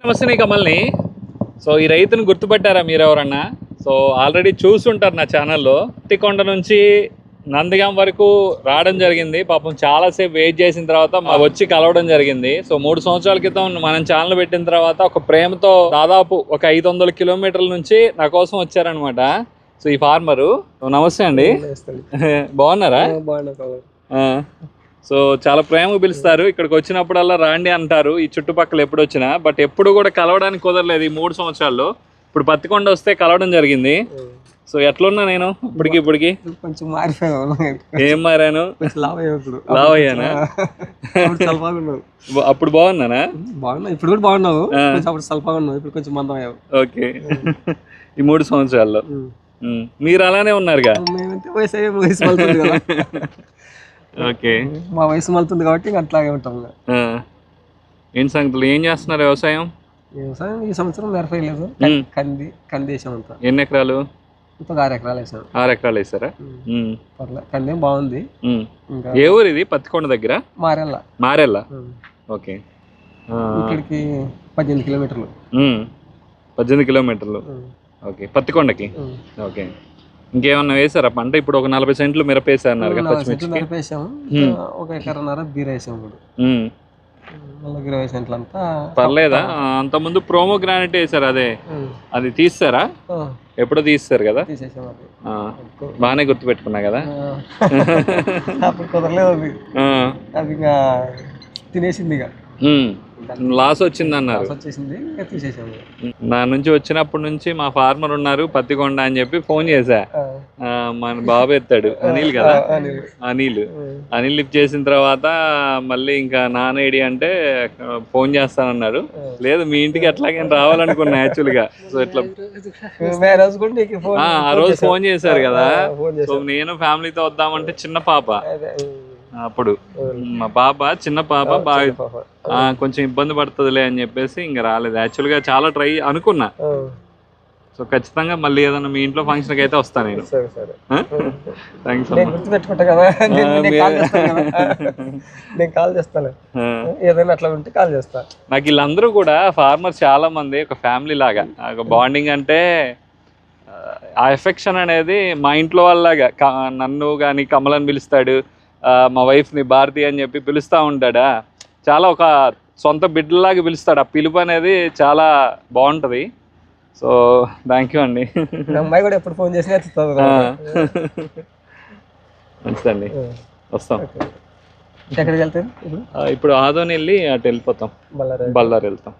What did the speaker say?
నమస్తే కమల్ని. సో ఈ రైతుని గుర్తుపట్టారా మీరు ఎవరన్నా? సో ఆల్రెడీ చూసుంటారు నా ఛానల్లో. పత్తికొండ నుంచి నందిగాం వరకు రావడం జరిగింది. పాపం చాలాసేపు వెయిట్ చేసిన తర్వాత వచ్చి కలవడం జరిగింది. సో 3 సంవత్సరాల క్రితం మనం ఛానల్ పెట్టిన తర్వాత ఒక ప్రేమతో దాదాపు ఒక 500 కిలోమీటర్ల నుంచి నా కోసం వచ్చారనమాట. సో ఈ ఫార్మరు. నమస్తే అండి, బాగున్నారా? సో చాలా ప్రేమగా పిలుస్తారు. ఇక్కడికి వచ్చినప్పుడల్లా రాండి అంటారు ఈ చుట్టుపక్కల ఎప్పుడు వచ్చినా. బట్ ఎప్పుడు కూడా కలవడానికి కుదరలేదు ఈ 3 సంవత్సరాల్లో. ఇప్పుడు పత్తికొండ వస్తే కలవడం జరిగింది. సో ఎట్లున్నా నేను ఇప్పటికి కొంచెం మారిపోయాను. ఏం మారాను? లావ్ అయ్యానా? అప్పుడు బాగున్నానా? బాగున్నా, ఇప్పుడు కూడా బాగున్నావు. అప్పుడు సల్పాగా ఉన్నావు, ఇప్పుడు కొంచెం మందం అయ్యావు. ఓకే. ఈ 3 సంవత్సరాల్లో మీరు అలానే ఉన్నారుగా. వయసు మలుతుంది కదా. ఓకే, మా వయసు మలుతుంది కాబట్టి ఇంకా అట్లాగే ఉంటాం. ఏం సంగతులు, ఏం చేస్తున్నారు? వ్యవసాయం ఈ సంవత్సరం మిరపలేదు, కంది వేసాం. అంతా ఎన్ని ఎకరాలు? ఇంకొక 6 ఎకరాలు వేసాం. 6 ఎకరాలు వేసారా? కంది బాగుంది. ఏ ఊరు ఇది? పత్తికొండ దగ్గర మారెల్లా. ఓకే, ఇక్కడికి 18 కిలోమీటర్లు. 18 కిలోమీటర్లు. ఓకే, పత్తికొండకి. ఓకే, ఇంకేమన్నా వేసారా పంట? ఇప్పుడు ఒక 40 సెంట్లు మిరప వేసారు. మిరపేసాము, ఒక ఎకరన్నర బీర వేసాము. ఇప్పుడు 20 సెంట్లు అంతా. పర్లేదా? అంత ముందు ప్రోమో గ్రానైట్ వేసారు, అది తీస్తారా? ఎప్పుడో తీస్తారు కదా. బాగానే గుర్తు పెట్టుకున్నా కదా. అప్పుడు కుదరలేదు అది, అది ఇంకా తినేసింది. ఇక లాస్ వచ్చింది అన్నారు. నా నుంచి వచ్చినప్పటి నుంచి మా ఫార్మర్ ఉన్నారు పత్తికొండ అని చెప్పి ఫోన్ చేశా. మన బాబు ఎత్తాడు, అనిల్ కదా. అనిల్ లిఫ్ట్ చేసిన తర్వాత మళ్ళీ ఇంకా నానేడి అంటే ఫోన్ చేస్తానన్నాడు. లేదు, మీ ఇంటికి ఎట్లాగైనా రావాలనుకున్నా యాక్చువల్గా. సో ఇట్లా ఆ రోజు ఫోన్ చేశారు కదా. సో నేను ఫ్యామిలీతో వద్దామంటే చిన్న పాప, అప్పుడు మా పాప చిన్న పాప బాగా కొంచెం ఇబ్బంది పడుతుందిలే అని చెప్పేసి ఇంకా రాలేదు. యాక్చువల్గా చాలా ట్రై అనుకున్నా. సో ఖచ్చితంగా మళ్ళీ ఏదైనా మీ ఇంట్లో ఫంక్షన్కి అయితే వస్తాను నేను. థ్యాంక్స్. నాకు వీళ్ళందరూ కూడా ఫార్మర్స్ చాలా మంది ఒక ఫ్యామిలీ లాగా, ఒక బాండింగ్. అంటే ఆ ఎఫెక్షన్ అనేది మా ఇంట్లో వాళ్ళలాగా. నన్ను కానీ కమలని పిలుస్తాడు, మా వైఫ్ని భారతి అని చెప్పి పిలుస్తూ ఉంటాడా. చాలా ఒక సొంత బిడ్డలాగా పిలుస్తాడు. ఆ పిలుపు అనేది చాలా బాగుంటుంది. సో థ్యాంక్ యూ అండి. అమ్మాయి కూడా ఎప్పుడు ఫోన్ చేసినా మంచిదండి, వస్తాం. ఎక్కడికి వెళ్తారు ఇప్పుడు ఆదోని వెళ్ళి అటు వెళ్ళిపోతాం, బళ్ళారి వెళ్తాం.